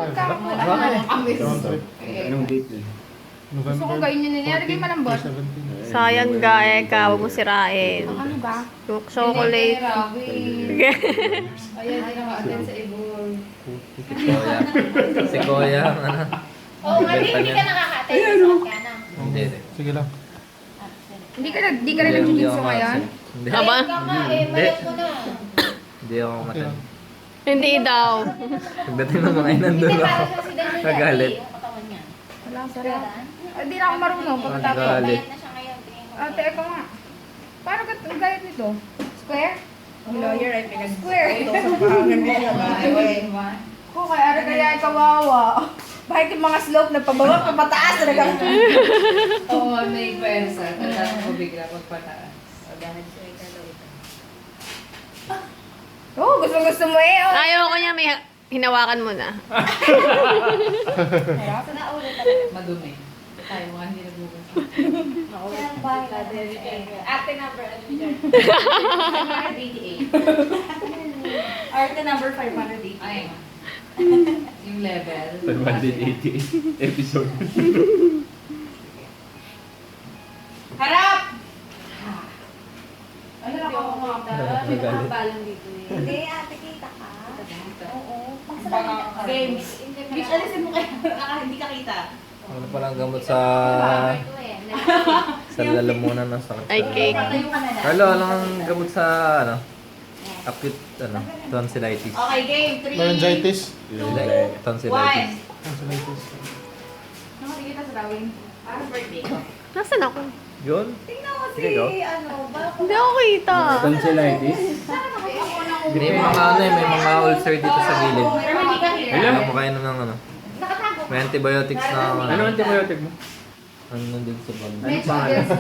magkakakuha Ano? na kami. Anong date yun? Gusto kong gawin yun nila. Lagay malambot. Sayang ga, Eka. Huwag mo sirain. Ang ano ga? Chocolate. Ayan, di naka-attend sa Ibon. Si Kuya, ano? Oo nga, hindi ka nakaka-attend sa Kanya. Hindi. Sige lang. Hindi ka rin nag-jujitsu ngayon? Hindi. Haba? Ayun ka nga eh, mayroon ko na. Hindi ako matan. Hindi daw. Pagdating ng mga nandun Hindi, ako. para sa si Daniel Nagalit. yung katawan niya. Wala, sarap. Hindi na ako marunong. Pagkatapos. Nagalit. Bayad na siya ngayon. tingin ko. Ate, ikaw nga. Paano ka ang gayat nito? Square? Lawyer ay pinag-square. Ko, kaya kawawa. Bakit yung mga slope na pababa, papataas talaga? Oo, may pwersa. Kailangan ko bigla pagpataas. Oo, gusto mo eh. Oh. Ayaw ko niya, may hinawakan mo na. Sa naulo talaga. Madumi. Tayo mga hindi nagbubukas. Kaya ang bahay ka. Ate number, ano yun? 588. Arte number 588. Ay. Yung level. 588 episode. Harap! Ano na ako makita? May mga balang dito eh. Hindi, ate, kita ka. Oo. Magsalamat ka. Games. Bitch, alisin mo kayo. Hindi ka kita. Ano palang gamot sa lalamunan ng sakit. Ay, cake. Patayo ka na lang. Carlo, anong gamot sa ano? Acute tonsillitis. Okay, game. 3. Laryngitis. Tonsillitis. Nakikita sa drawing. Parang birthday ko. Nasaan ako? Yun? Tingnan mo si, Sige, go. ano, bako. Hindi ako kita. Tonsillitis. May mga ano eh, may mga ulcer dito sa gilid. Pero hindi ka here. Kaya mo kayo ng ano. Nakatago ka. May antibiotics na Ano antibiotic mo? ano din sa banda. Medyo against the